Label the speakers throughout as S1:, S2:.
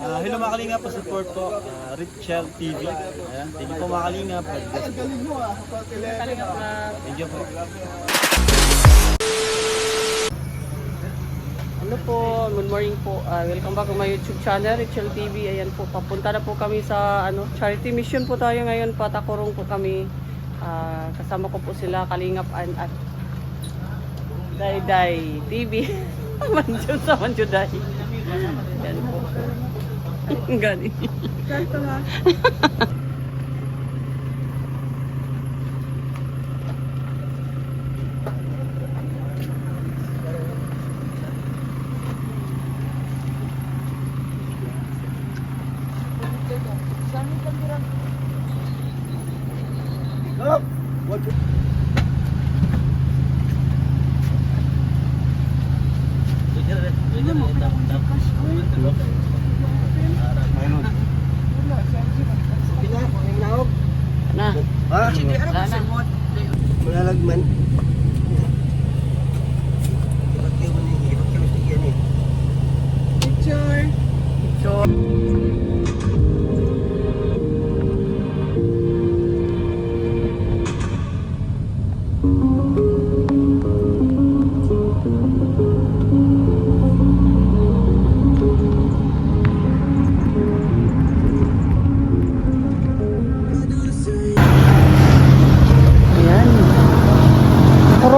S1: Hello mga kalingap, support po Richel TV. Ayan, thank you po mga kalingap. Thank you po.
S2: Ano po, good morning po. Welcome back to my YouTube channel, Richel TV. Ayan po, papunta na po kami sa charity mission po tayo ngayon. Patakurong po kami. Kasama ko po sila, Kalingap at Dayday TV. Manjud sa Manjuday. Ayan po. Gani. Ganto nga. Na.
S3: Ha? Malalagman.
S2: Picture.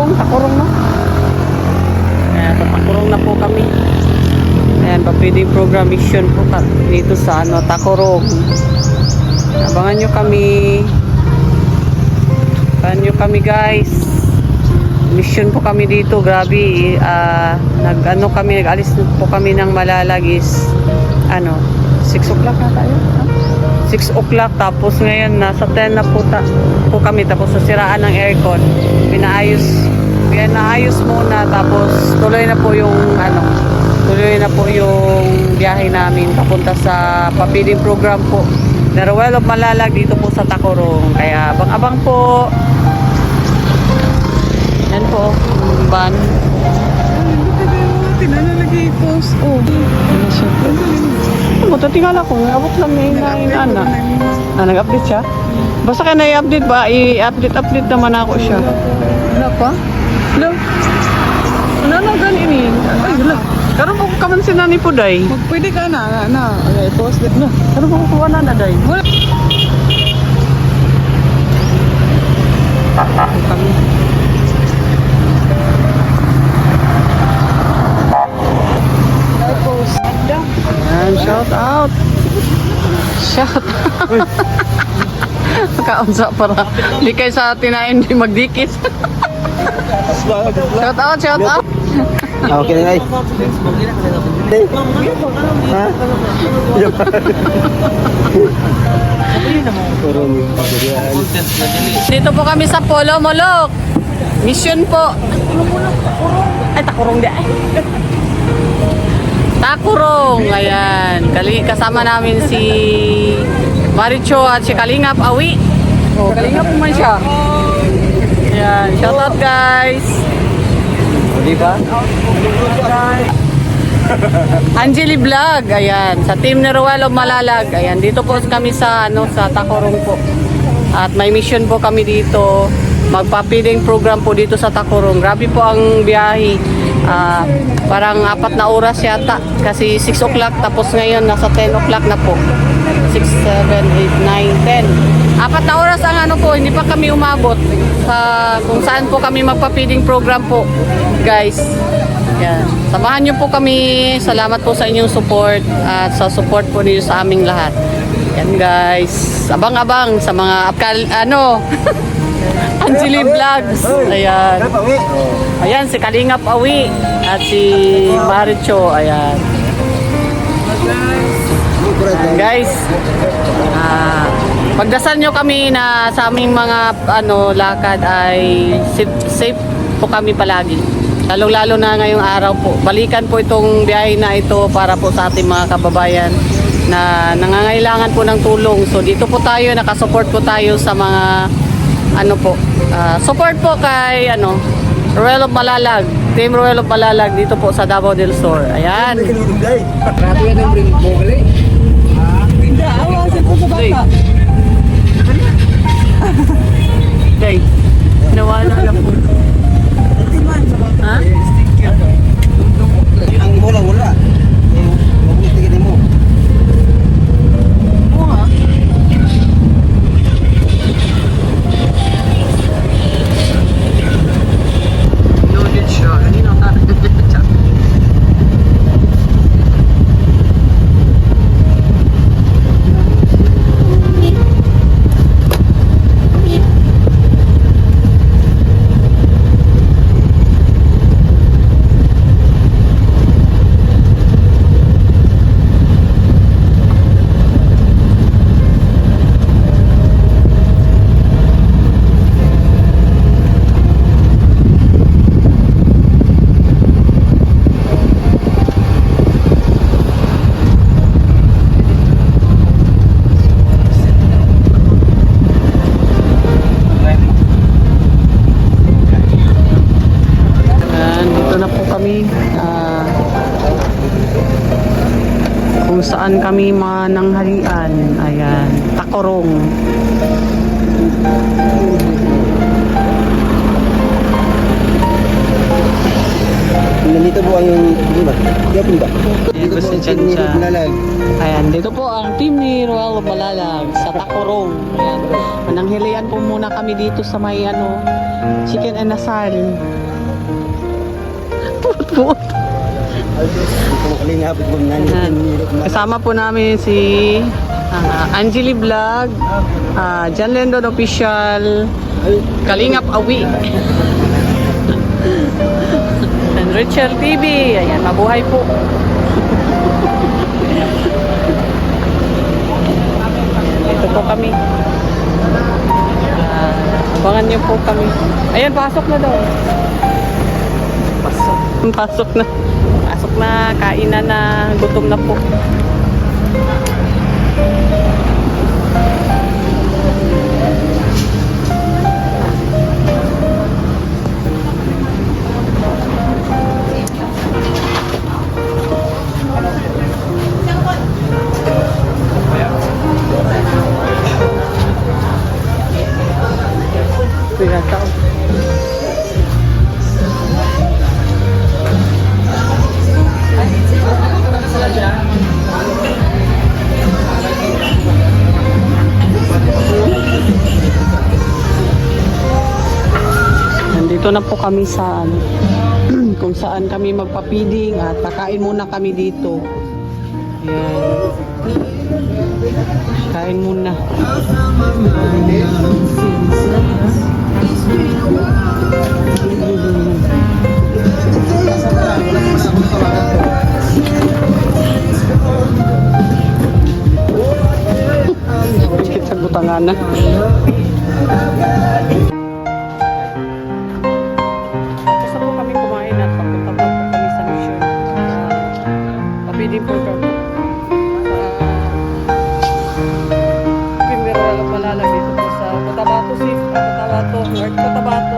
S2: Takurong no? Ayan, takurong na po kami. Ayan, pa-feeding program mission po dito sa Takurong. Abangan nyo kami. Abangan nyo kami guys. Mission po kami dito, grabe. Nag-alis po kami ng Malalagis. 6 o'clock na tayo? 6 o'clock, tapos ngayon nasa 10 na po kami, tapos nasiraan ng aircon. Pinaayos muna, tapos tuloy na po yung biyahe namin papunta sa pa-feeding program po na Royal of Malalag dito po sa Takurong. Kaya abang-abang po. Yan po, van.
S4: Tinanalagay post. Oh.
S2: Buto tingala ko, abot lang na ana. Nag-update siya? Basta ka na-i-update ba? I-update naman ako siya.
S4: Wala pa?
S2: Hello? Ano na ganin? Ay, wala. Karoon po kaman si Nani po, day.
S4: Pwede ka na. Okay, post it na.
S2: Karoon po kukuha na, day.
S4: Wala.
S2: Kami.
S4: Post.
S2: Ayan, shout out. Shout out. Kaunsa para likay sa atin na hindi magdikit. Shout out, shout out.
S3: Okay na guys. Ha?
S2: Dito po kami sa Polo Molok. Mission po. Ay, Takurong di. Takurong. Ayan. Kasama namin si Maricho at si Kalingap Awi. Oh, Kalingap naman siya. Ayan. Shout out guys.
S3: Di ba?
S2: Angeli Vlog. Ayan. Sa team ni Royal of Malalag. Ayan. Dito po kami sa Takurong po. At may mission po kami dito. Magpa-feeding program po dito sa Takurong. Grabe po ang biyahe. Parang 4 na oras yata. Kasi 6 o'clock. Tapos ngayon nasa 10 o'clock na po. 6, 7, 8, 9, 10. 4 na oras ang hindi pa kami umabot sa kung saan po kami magpa-feeding program po, guys. Yan. Samahan niyo po kami. Salamat po sa inyong support at sa support po niyo sa aming lahat. Yan guys. Abang-abang sa mga Angeli Vlogs. Ayan. Ayan si Kalingap Awi at si Maricho. Ayan. Guys, pagdasal nyo kami na sa aming mga lakad ay safe po kami palagi. Lalo-lalo na ngayong araw po. Balikan po itong biyahe na ito para po sa ating mga kababayan na nangangailangan po ng tulong. So dito po tayo, nakasupport po tayo sa mga support po kay Royal of Malalag, Team Royal of Malalag dito po sa Davao del Sur. Ayan. kung saan kami mananghalian. Ayan, Tacorong.
S3: Nandito po ang, di ba? Yapon ba? Dito po
S1: Gusto
S3: ang
S1: dyan
S3: Sydney
S1: siya.
S3: Lalag.
S2: Ayan, dito po ang team ni Roel Malalag sa Tacorong. Ayan, mananghilian po muna kami dito sa may chicken and asal. Put-put.
S3: Dito mo kalingapit po
S2: Ayan. Kasama po namin si Angeli Vlog, John Lendon Official, Kalingap Awi, and Richard TV. Ayan, mabuhay po. Ito po kami. Abangan niyo po kami. Ayan, pasok na daw. Pasok na. Pasok na, kainan na, gutom na po. Kaya tao. Nandito na po kami sa kung saan kami magpapiding at pakain muna kami dito. Ayan. Kain muna. Kita gutangan na. Tapos na po kami kumain at papunta po kami sa mission. Papiding program. Pimeral Malalag dito po sa Cotabato City, Cotabato, North Cotabato.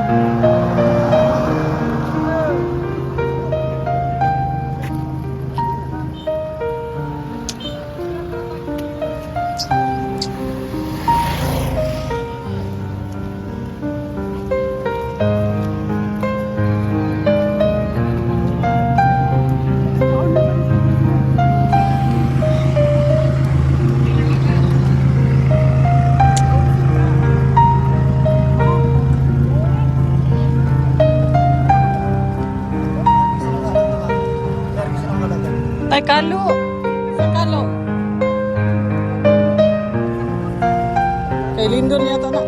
S2: Ay, Kalo! Saan Kalo? Kay Lindon yata na.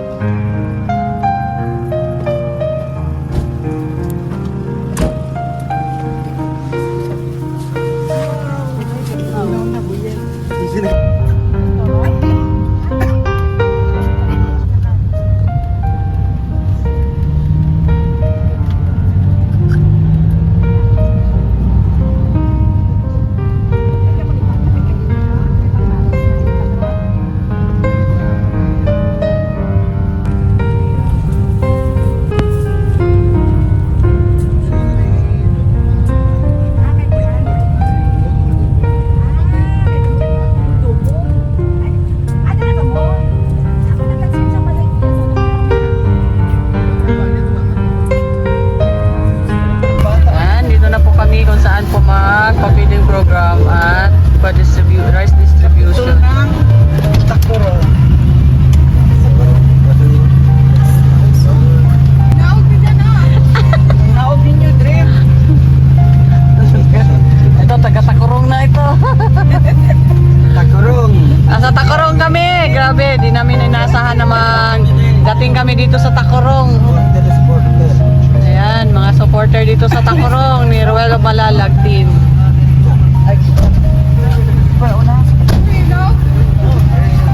S2: Magpa-feeding program at rice distribution. Ito, taga-Tacorong na ito.
S3: Tacorong.
S2: Sa Tacorong kami. Grabe, di namin inaasahan namang dating kami dito sa Tacorong. Ayan, mga supporter dito sa Tacorong ni Roel Malalag team.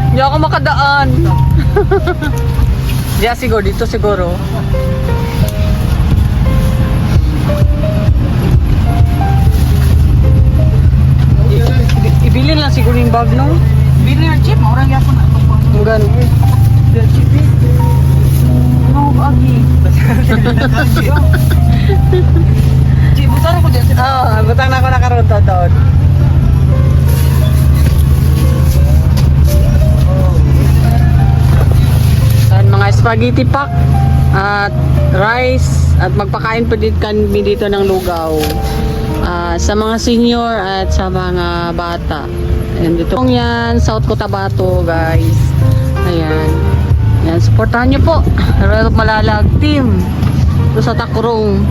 S2: Hindi ako makadaan. Diya siguro, dito siguro. Ibilin lang siguro yung bag, no?
S4: Bilin ang chip, maurang yapon na ito po.
S2: Ang gano'n.
S4: Chip eh. Ano ba agi? Chip, butan ako dyan.
S2: Oo, butang na ako nakaroon doon. spaghetti pack at rice at magpakain pa din kami dito ng lugaw. Sa mga senior at sa mga bata. And dito yan, South Cotabato guys. Ayan. Yan, supportahan nyo po. Royal Malalag team. Ito sa Takurong.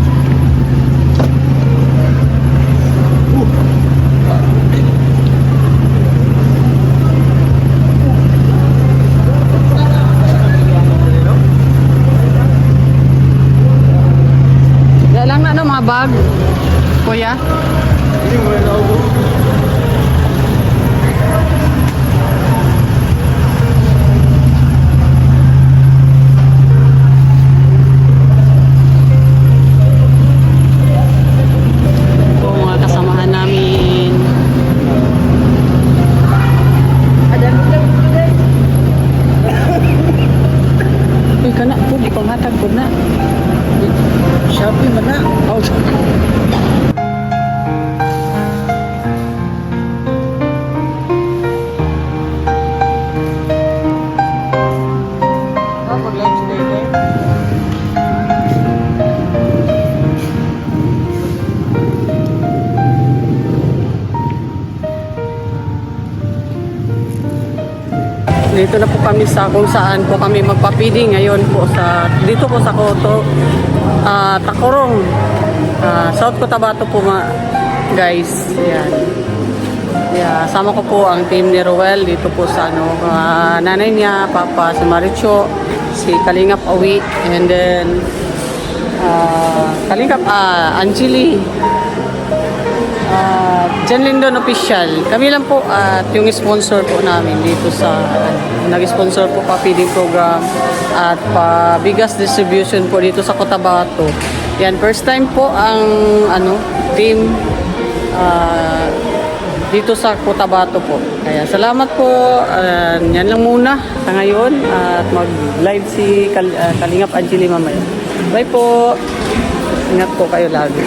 S2: Yan lang na ano, mga bag. Kuya.
S3: Shopee man na.
S2: Oh. Dito na po kami sa kung saan po kami magpapiding ngayon po sa dito po sa Koto, Takurong, South Cotabato po guys. Yan. Yeah, sama ko po ang team ni Roel dito po sa nanay niya, Papa si Maricho, si Kalingap Awi, and then Kalingap Angeli, Jan Lindon Official. Kami lang po at yung sponsor po namin dito sa nag-sponsor po pa-feeding program at pa-bigas distribution po dito sa Cotabato. Yan, first time po ang team dito sa Cotabato po. Kaya salamat po. Yan lang muna sa ngayon at mag-live si Kalingap Angeli mamaya. Bye po. Ingat po kayo lagi.